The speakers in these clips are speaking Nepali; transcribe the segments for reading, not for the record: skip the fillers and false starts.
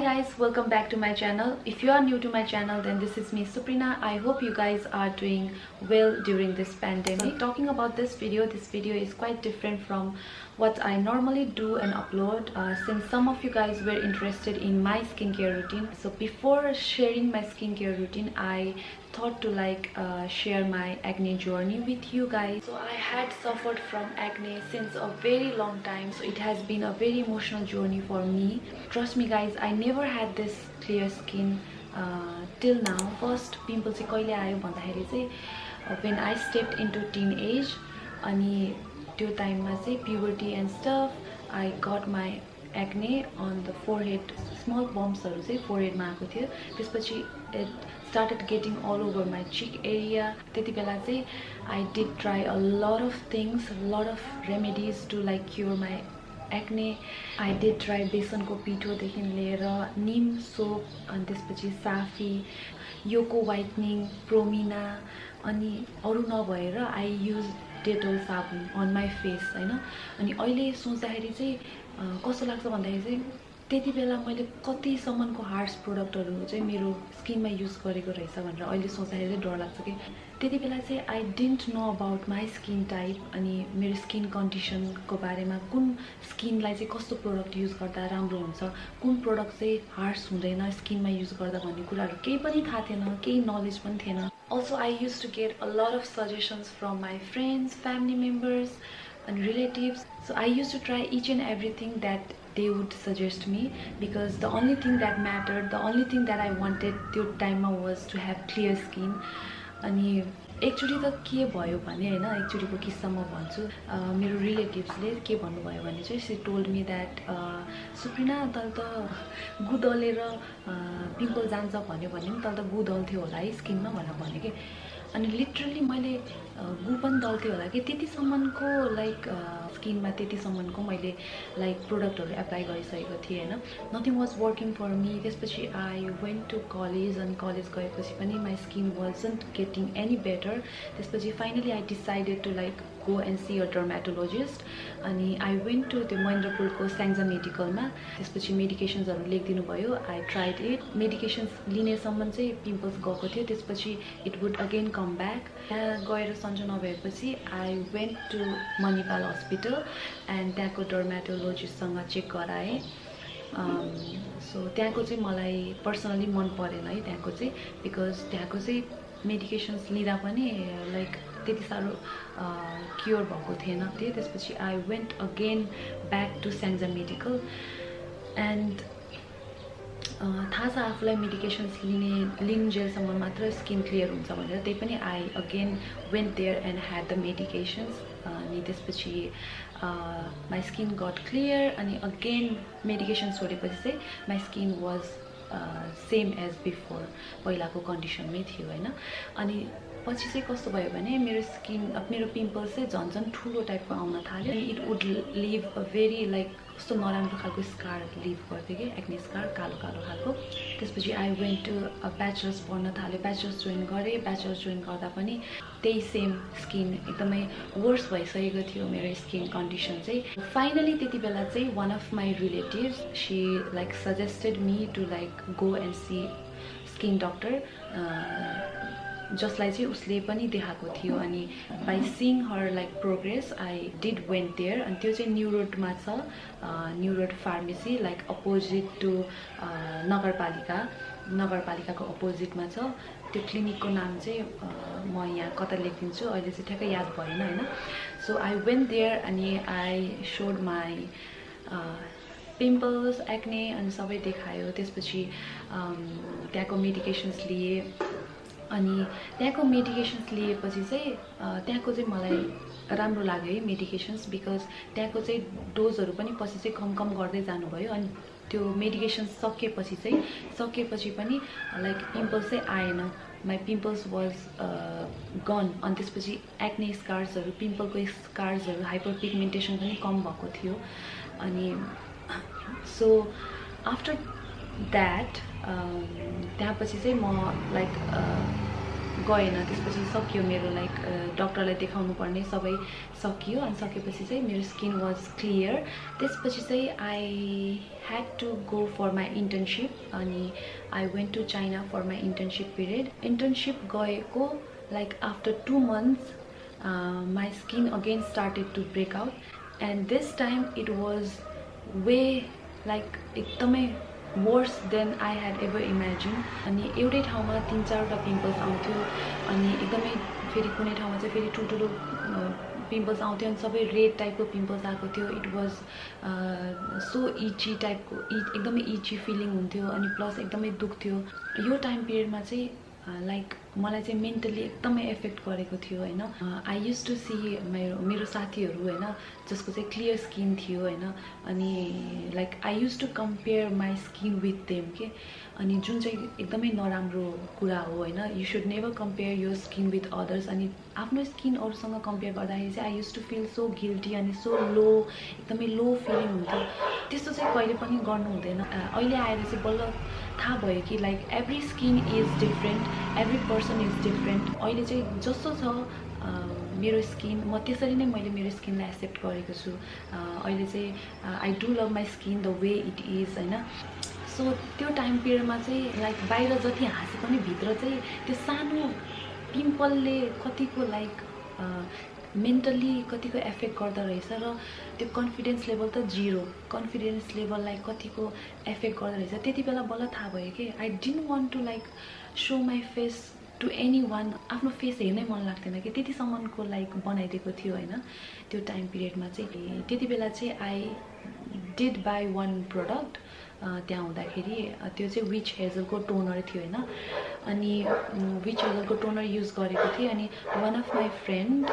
guys, welcome back to my channel. If you are new to my channel, then this is me, Suprina. I hope you guys are doing well during this pandemic. So, talking about this video is quite different from what I normally do and upload, since some of you guys were interested in my skincare routine. So before sharing my skincare routine, I thought to share my acne journey with you guys. So I had suffered from acne since a very long time, so it has been a very emotional journey for me. Trust me guys, I never had this clear skin till now. First pimple चाहिँ कहिले आयो भन्दाखेरि चाहिँ when I stepped into teenage, अनि त्यो टाइममा चाहिँ puberty and stuff, I got my acne on the forehead. Small bumps-हरु चाहिँ forehead मा आएको थियो. त्यसपछि it started getting all over my cheek area. त्यति बेला चाहिँ I did try a lot of things, a lot of remedies to cure my acne. I did try बेसनको पिठोदेखि लिएर नीम सोप, अनि त्यसपछि साफी, योको whitening, प्रोमिना, अनि अरु नभएर I use डेटोल साबुन on my face हैन. अनि अहिले सोच्दाखेरि चाहिँ कस्तो लाग्छ भन्दाखेरि चाहिँ त्यति बेला मैले कति सम्मको हार्स प्रोडक्टहरु चाहिँ मेरो स्किनमा युज गरेको रहेछ भनेर अहिले सोच्दाखेरि चाहिँ डर लाग्छ के. त्यति बेला चाहिँ I didn't know about my skin type, अनि मेरो स्किन कन्डिसनको बारेमा, कुन स्किनलाई चाहिँ कस्तो प्रोडक्ट युज गर्दा राम्रो हुन्छ, कुन प्रोडक्ट चाहिँ हार्स हुँदैन स्किनमा युज गर्दा भन्ने कुराहरु केही पनि थाहा थिएन, केही नलेज पनि थिएन. Also, I used to get a lot of suggestions from my friends, family members, and relatives. So I used to try each and everything that they would suggest me, because the only thing that mattered, the only thing that I wanted त्यो टाइममा was to have clear skin. अनि एकचोटी त के भयो भने हैन, एकचोटीको किस्सा म भन्छु. मेरो रिलेटिभ्सले के भन्नुभयो भने चाहिँ she told me that सुप्रिना तल त गु दलेर पिम्पल जान्छ भन्यो भने नि तल त गु दल्थ्यो होला है स्किनमा भनेर भने के. अनि लिटरली मैले गु पनि दल्थ्यो होला कि त्यतिसम्मको स्किनमा त्यतिसम्मको मैले प्रोडक्टहरु एप्लाई गरिसकेको थिएँ हैन. Nothing was working for me. त्यसपछि आई वेन्ट टु कलेज, अनि कलेज गएपछि पनि my skin wasn't getting any better. त्यसपछि finally I decided to go and see a dermatologist, अनि I went to the महेन्द्रपुरको स्याङ्जा मेडिकलमा. त्यसपछि मेडिकेसन्सहरु लेखिदिनु भयो. I tried it. मेडिकेसन्स लिनेसम्म चाहिँ पिम्पल्स गएको थियो. त्यसपछि it would again come back. त्यहाँ गएर सन्चो नभएपछि I went to Manipal hospital, and त्यहाँको डर्माटोलोजिस्टसँग चेक गराएँ. सो त्यहाँको चाहिँ मलाई पर्सनली मन परेन है त्यहाँको चाहिँ, बिकज त्यहाँको चाहिँ मेडिकेसन्स लिँदा पनि त्यति साह्रो क्योर भएको थिएन. त्यसपछि I went again back to Syangja medical, and थाहा छ आफूलाई मेडिकेसन्स लिनुन्जेलसम्म मात्र स्किन क्लियर हुन्छ भनेर. त्यही पनि I again went there and had the medications. अनि त्यसपछि माई स्किन गट क्लियर, अनि अगेन मेडिकेसन छोडेपछि चाहिँ my skin was same as before, पहिलाको कन्डिसनमै थियो हैन. अनि पछि चाहिँ कस्तो भयो भने मेरो स्किन, मेरो पिम्पल्स चाहिँ झन् ठुलो टाइपको आउन थाल्यो. It would leave a very कस्तो नराम्रो खालको स्कार लिभ गर्थ्यो कि, एक्ने स्कार, कालो कालो खालको. त्यसपछि आई वेन्ट टु ब्याचलर्स पढ्न थाल्यो. ब्याचलर्स जोइन गरेँ. ब्याचलर्स जोइन गर्दा पनि त्यही सेम स्किन एकदमै वर्स भइसकेको थियो मेरो स्किन कन्डिसन चाहिँ. फाइनली त्यति बेला चाहिँ one of my relatives, she suggested me to go and see skin doctor, जसलाई चाहिँ उसले पनि देखाएको थियो. अनि by seeing her progress I did went there. अनि त्यो चाहिँ न्यू रोडमा छ, new road pharmacy, opposite to नगरपालिकाको अपोजिटमा छ. त्यो क्लिनिकको नाम चाहिँ म यहाँ कता लेखिदिन्छु, अहिले चाहिँ ठ्याक्कै याद भएन हैन. सो आई वेन्ट देयर, अनि आई सोड माई पिम्पल्स, एक्ने, अनि सबै देखायो. त्यसपछि त्यहाँको मेडिकेसन्स लिए. अनि त्यहाँको मेडिकेसन्स लिएपछि चाहिँ त्यहाँको चाहिँ मलाई राम्रो लाग्यो है मेडिकेसन्स, बिकज त्यहाँको चाहिँ डोजहरु पनि पछि चाहिँ कम गर्दै जानुभयो. अनि त्यो मेडिकेसन्स सकेपछि पनि पिम्पल्स चाहिँ आएन. My pimples was gun. अनि त्यसपछि एक्ने स्कार्सहरु, पिम्पलको स्कार्सहरु, हाइपर पिगमेन्टेसन पनि कम भएको थियो. अनि सो आफ्टर द्याट त्यहाँपछि चाहिँ म गएन त्यसपछि सकियो मेरो लाइक डाक्टरलाई देखाउनु पर्ने सबै सकियो अनि सकेपछि चाहिँ मेरो स्किन वाज क्लियर त्यसपछि चाहिँ I had to go for my internship अनि I went to China for my internship period internship गएको like after 2 months my skin again started to break out and this time it was way like एकदमै worse than I had ever imagined अनि एउटै ठाउँमा 3-4 पिम्पल्स आउँथ्यो अनि एकदमै फेरि कुनै ठाउँमा चाहिँ फेरि ठुल्ठुलो पिम्पल्स आउँथ्यो अनि सबै रेड टाइपको पिम्पल्स आएको थियो इट वाज सो इची टाइपको एकदमै इची फिलिङ हुन्थ्यो अनि प्लस एकदमै दुख्थ्यो यो टाइम पिरियडमा चाहिँ लाइक मलाई चाहिँ मेन्टली एकदमै एफेक्ट गरेको थियो हैन आई युज टु सी मेरो साथीहरू हैन जसको चाहिँ क्लियर स्किन थियो हैन अनि like I used to compare my skin with them के अनि जुन चाहिँ एकदमै नराम्रो कुरा हो हैन you should never compare your skin with others अनि आफ्नो स्किन अरूसँग कम्पेयर गर्दाखेरि चाहिँ I used to feel so guilty अनि सो लो एकदमै लो फिलिङ हुन्थ्यो त्यस्तो चाहिँ कहिले पनि गर्नु हुँदैन अहिले आएर चाहिँ बल्ल थाहा भयो कि like every skin is different every person is different अहिले चाहिँ जस्तो छ मेरो स्किन म त्यसरी नै मैले मेरो स्किनलाई एक्सेप्ट गरेको छु अहिले चाहिँ I do love my skin the way it is हैन सो त्यो टाइम पिरियडमा चाहिँ लाइक बाहिर जति हाँसे पनि भित्र चाहिँ त्यो सानो पिम्पलले कतिको लाइक मेन्टली कतिको एफेक्ट गर्दो रहेछ र त्यो कन्फिडेन्स लेभल त जिरो कन्फिडेन्स लेभललाई कतिको एफेक्ट गर्दो रहेछ त्यति बेला बल्ल थाहा भयो कि I didn't want to like show my face to any one आफ्नो फेस हेर्नै मन लाग्थेन कि त्यतिसम्मको लाइक बनाइदिएको थियो होइन त्यो टाइम पिरियडमा चाहिँ त्यति बेला चाहिँ I did by one product त्यहाँ हुँदाखेरि त्यो चाहिँ विच हेजलको टोनर थियो होइन अनि विच हेजलको टोनर युज गरेको थिएँ अनि one of my friend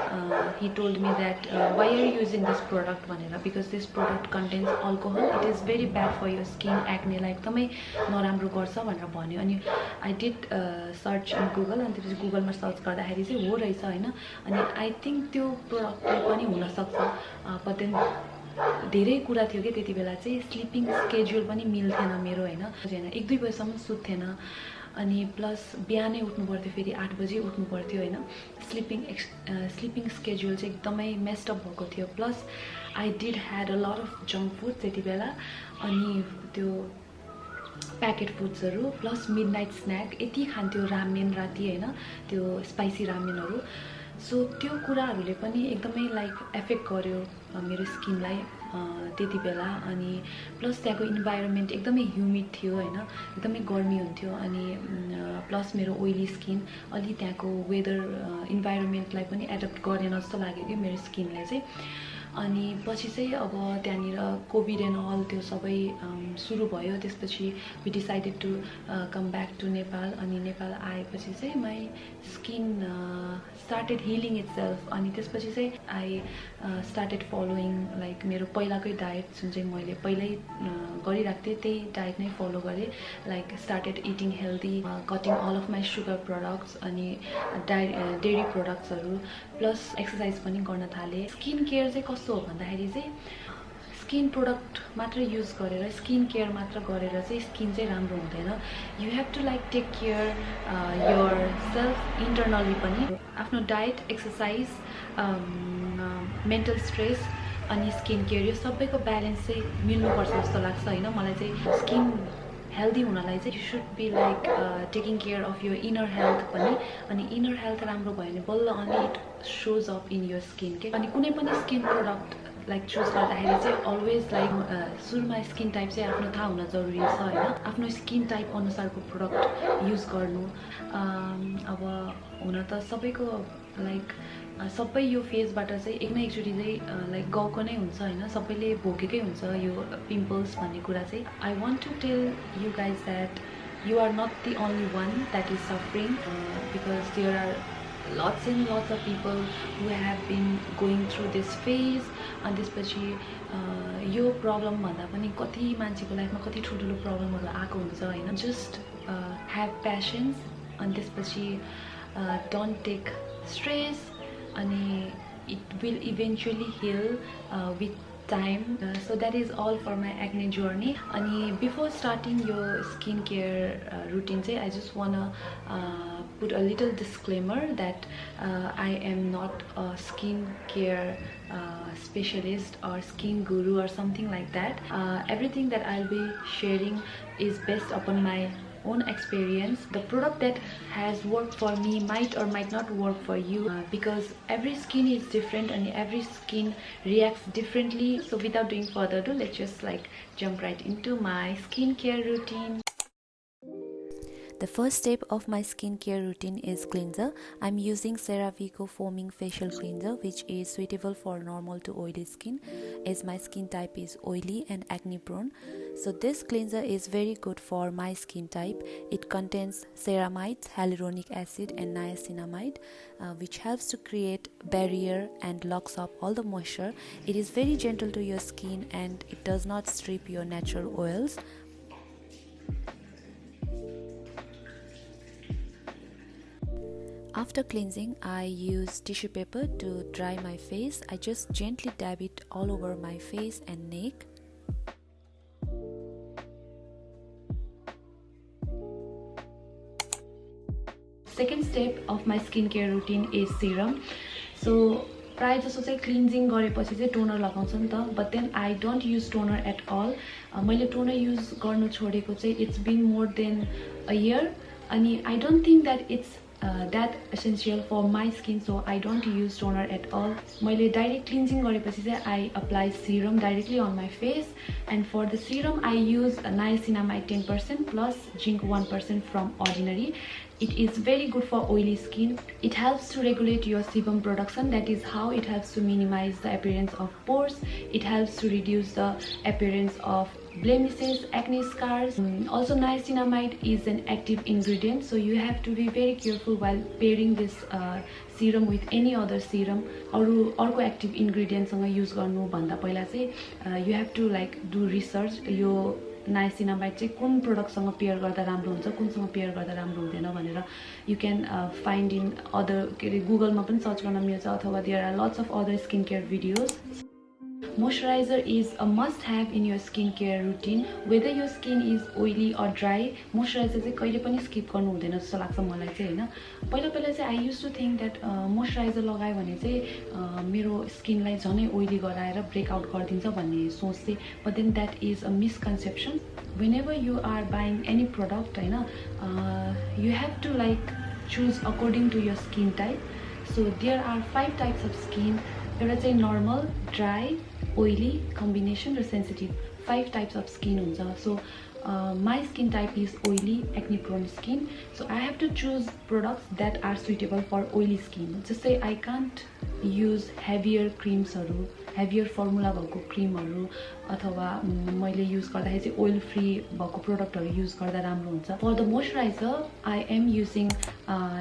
he told me that why are using this product भनेर because this product contains alcohol it is very bad for your skin एक्नेलाई एकदमै नराम्रो गर्छ भनेर भन्यो अनि I did search in Google अनि त्यसपछि गुगलमा सर्च गर्दाखेरि चाहिँ हो रहेछ होइन अनि आई थिङ्क त्यो प्रडक्टले पनि हुनसक्छ बट देन धेरै कुरा थियो कि त्यति बेला चाहिँ स्लिपिङ स्केड्युल पनि मिल्थेन मेरो होइन 1-2 बजीसम्म सुत्थेन अनि प्लस बिहानै उठ्नु पर्थ्यो फेरि 8 बजी उठ्नु पर्थ्यो होइन स्लिपिङ स्केड्युल चाहिँ एकदमै मेस्टअप भएको थियो plus I did had a lot of junk food त्यति बेला अनि त्यो प्याकेट फुड्सहरू प्लस मिडनाइट स्न्याक यति खान्थ्यो रामेन राति होइन त्यो स्पाइसी रामेनहरू सो त्यो कुराहरूले पनि एकदमै लाइक एफेक्ट गर्यो मेरो स्किनलाई त्यति बेला अनि प्लस त्यहाँको इन्भाइरोमेन्ट एकदमै ह्युमिड थियो होइन एकदमै गर्मी हुन्थ्यो अनि प्लस मेरो ओइली स्किन अलि त्यहाँको वेदर इन्भाइरोमेन्टलाई पनि एडप्ट गरेन जस्तो लाग्यो कि मेरो स्किनले चाहिँ अनि पछि चाहिँ अब त्यहाँनिर कोभिड एन्ड अल त्यो सबै सुरु भयो त्यसपछि we decided to come back to Nepal अनि नेपाल आएपछि चाहिँ my skin started healing itself अनि त्यसपछि चाहिँ आई स्टार्टेड फलोइङ लाइक मेरो पहिलाकै डायट जुन चाहिँ मैले पहिल्यै गरिरहेको थिएँ त्यही डायट नै फलो गरेँ like started eating healthy cutting all of my sugar products अनि डेरी प्रडक्ट्सहरू प्लस एक्सर्साइज पनि गर्न थालेँ स्किन केयर चाहिँ कस्तो हो भन्दाखेरि चाहिँ स्किन प्रोडक्ट मात्र युज गरेर स्किन केयर मात्र गरेर चाहिँ स्किन चाहिँ राम्रो हुँदैन you have to like take care yourself internally पनि आफ्नो डायट एक्सर्साइज मेन्टल स्ट्रेस अनि स्किन केयर यो सबैको ब्यालेन्स चाहिँ मिल्नुपर्छ जस्तो लाग्छ होइन मलाई चाहिँ स्किन हेल्दी हुनलाई चाहिँ you should be like taking care of your inner health पनि अनि इनर हेल्थ राम्रो भयो भने बल्ल अनि it shows up in your skin के अनि कुनै पनि स्किन प्रोडक्ट लाइक चुज गर्दाखेरि चाहिँ अलवेज लाइक सुरुमा स्किन टाइप चाहिँ आफ्नो थाहा हुन जरुरी छ होइन आफ्नो स्किन टाइप अनुसारको प्रोडक्ट युज गर्नु अब हुन त सबैको लाइक सबै यो फेजबाट चाहिँ एक न एकचोटि चाहिँ लाइक गएको नै हुन्छ होइन सबैले भोगेकै हुन्छ यो पिम्पल्स भन्ने कुरा चाहिँ I want to tell you guys that you are not the only one that is suffering because there are lots and lots of people who have been going through this phase and त्यसपछि यो प्रब्लम भन्दा पनि कति मान्छेको लाइफमा कति ठुल्ठुलो प्रब्लमहरू आएको हुन्छ होइन जस्ट ह्याभ प्यासेन्स अनि त्यसपछि डोन्ट टेक स्ट्रेस अनि it will eventually hill with time. So that is all for my acne journey. And before starting your skincare routine, I just wanna put a little disclaimer that I am not a skincare specialist or skin guru or something like that. Everything that I'll be sharing is based upon my own experience. The product that has worked for me might or might not work for you, because every skin is different and every skin reacts differently. So without doing further ado, let's just jump right into my skincare routine. The first step of my skincare routine is cleanser. I'm using CeraVe Foaming Facial Cleanser, which is suitable for normal to oily skin, as my skin type is oily and acne prone. So this cleanser is very good for my skin type. It contains ceramides, hyaluronic acid and niacinamide, which helps to create barrier and locks up all the moisture. It is very gentle to your skin and it does not strip your natural oils. After cleansing, I use tissue paper to dry my face. I just gently dab it all over my face and neck. Second step of my skincare routine is serum. So प्राय जसो चाहिँ क्लिन्जिङ गरेपछि चाहिँ टोनर लगाउँछ नि त, but then I don't use toner at all. मैले टोनर युज गर्नु छोडेको चाहिँ it's been more than a year, अनि I don't think that it's that essential for my skin, so I don't use toner at all. मैले direct cleansing गरेपछि चाहिँ I apply serum directly on my face, and for the serum I use niacinamide 10% plus zinc 1% from Ordinary. It is very good for oily skin. It helps to regulate your sebum production. That is how it helps to minimize the appearance of pores. It helps to reduce the appearance of blemishes, acne scars. Also, niacinamide is an active ingredient, so you have to be very careful while pairing this serum with any other serum. अर्को active ingredient सँग use गर्नु भन्दा पहिला चाहिँ you have to do research. यो नाइसिनामाइड चाहिँ कुन प्रोडक्टसँग पेयर गर्दा राम्रो हुन्छ, कुनसँग पेयर गर्दा राम्रो हुँदैन भनेर you can find in other के अरे गुगलमा पनि सर्च गर्न मिल्छ, अथवा there are lots of other skin care videos. Moisturizer is a must-have in your skincare routine. Whether your skin is oily or dry, moisturizer चाहिँ कहिले पनि स्किप गर्नु हुँदैन जस्तो लाग्छ मलाई चाहिँ हैन. पहिला चाहिँ I used to think that moisturizer लगायो भने चाहिँ मेरो स्किनलाई झनै ओइली गराएर ब्रेकआउट गरिदिन्छ भन्ने सोच थिए, but then that is a misconception. Whenever you are buying any product हैन, you have to choose according to your skin type. So there are 5 types of skin. एउटा चाहिँ normal, dry, oily, combination र sensitive. 5 types of skin हुन्छ. So my skin type is oily, acne prone skin, so I have to choose products that are suitable for oily skin. Just say I can't use heavier creams haru, heavier formula भएको क्रिमहरु, अथवा मैले युज गर्दाखेरि चाहिँ oil free भएको प्रोडक्टहरु युज गर्दा राम्रो हुन्छ. For the moisturizer, I am using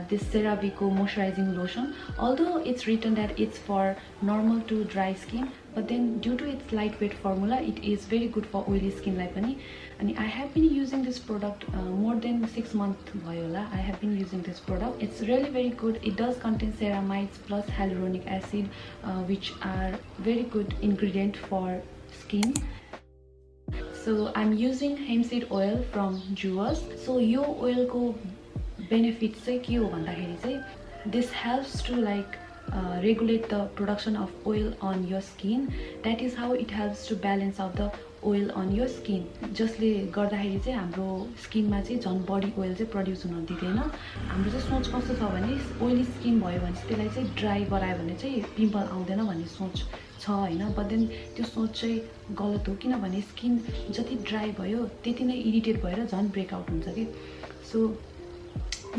this CeraVe moisturizing lotion. Although it's written that it's for normal to dry skin, but then due to its lightweight formula, it is very good for oily skin लाई पनि. And I have been using this product more than 6 months भयो होला. I have been using this product. It's really very good. It does contain ceramides plus hyaluronic acid, which are very good ingredient for skin. So I'm using hemp seed oil from Jewels. So यो oil को benefit चाहिँ के हो भन्दाखेरि चाहिँ this helps to regulate the production of oil on your skin. That is how it helps to balance out the oil on your skin. जसले गर्दाखेरि चाहिँ हाम्रो स्किनमा चाहिँ झन् बडी ओइल चाहिँ प्रड्युस हुन दिदैन. हाम्रो चाहिँ सोच कस्तो छ भने ओइली स्किन भयो भने चाहिँ त्यसलाई चाहिँ ड्राई गरायो भने चाहिँ पिम्पल आउँदैन भन्ने सोच छ हैन. बट देन त्यो सोच चाहिँ गलत हो, किनभने स्किन जति ड्राई भयो त्यति नै इरिटेट भएर झन् ब्रेकआउट हुन्छ के. सो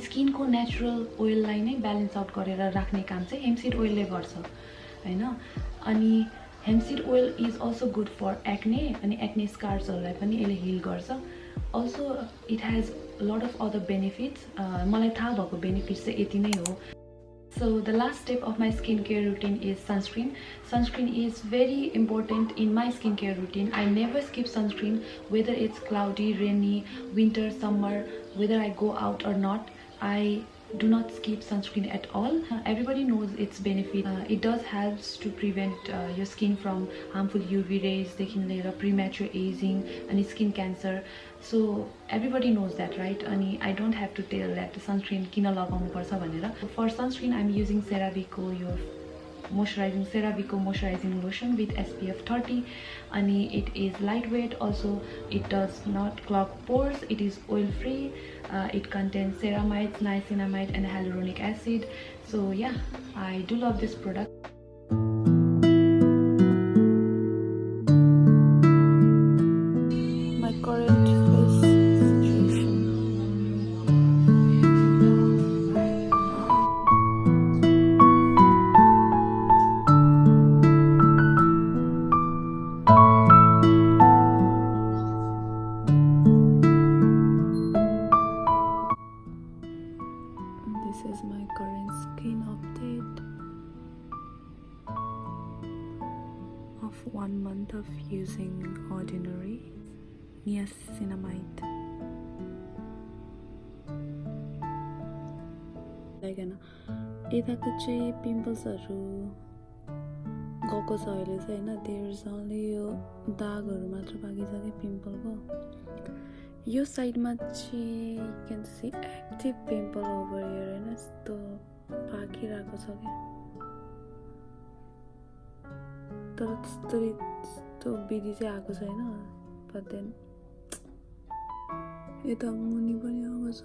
स्किनको नेचुरल ओइललाई नै ब्यालेन्स आउट गरेर राख्ने काम चाहिँ हेम्प सीड ओइलले गर्छ हैन. अनि hemp seed oil is also good for acne, and acne scars हरुलाई पनि यसले heal गर्छ. Also it has a lot of other benefits. मलाई थाहा भएको benefits चाहिँ यति नै हो. So the last step of my skincare routine is sunscreen. Sunscreen is very important in my skincare routine. I never skip sunscreen, whether it's cloudy, rainy, winter, summer, whether I go out or not. I do not skip sunscreen at all. Everybody knows its benefit. It does helps to prevent your skin from harmful UV rays, देखि लिएर premature aging and skin cancer. So everybody knows that, right? And I don't have to tell that sunscreen किन लगाउनु पर्छ भनेर. For sunscreen I'm using CeraVeको यो CeraVeको moisturizing lotion with SPF 30, and it is lightweight. Also, it does not clog pores. It is oil free. It contains ceramides, niacinamide, and hyaluronic acid. So yeah, I do love this product. My current face situation. This is my current skin update of 1 month of using Ordinary niacinamide. यताको चाहिँ पिम्पल्सहरू गएको छ अहिले चाहिँ हैन. देयर इज ओन्ली यो दागहरू मात्र बाँकी छ के पिम्पलको. यो साइडमा चाहिँ you can see active pimple over here हैन. यस्तो पाकिरहेको छ के. तर त्यस्तो विधि चाहिँ आएको छैन. बट देन यता मुनि पनि आएको छ.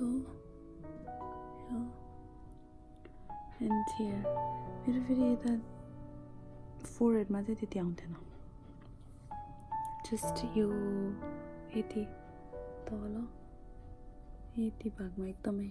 एन्ड हियर मेरो फेरि यता फोरहेडमा चाहिँ त्यति आउँदैन. जस्ट यो यति तल यति भागमा एकदमै.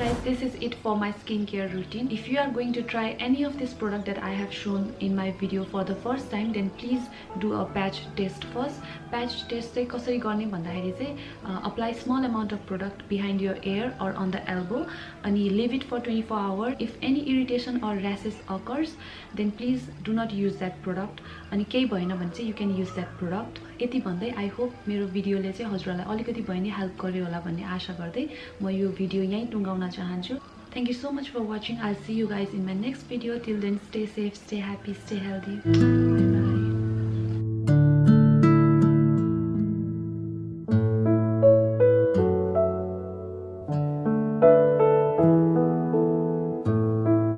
Guys, this is it for my skincare routine. If you are going to try any of this product that I have shown in my video for the first time, then please do a patch test first. Patch test चाहिँ कसरी गर्ने भन्दाखेरि चाहिँ apply small amount of product behind your ear or on the elbow and leave it for 24 hours. If any irritation or rashes occurs, then please do not use that product. अनि केही भएन भने चाहिँ you can use that product. यति भन्दै I hope मेरो भिडियोले चाहिँ हजुरलाई अलिकति भए नि हेल्प गर्यो होला भन्ने आशा गर्दै म यो भिडियो यही टुङ्गाउन चाहन्छु. Thank you so much for watching. I'll see you guys in my next video. Till then, stay safe, stay happy, stay healthy.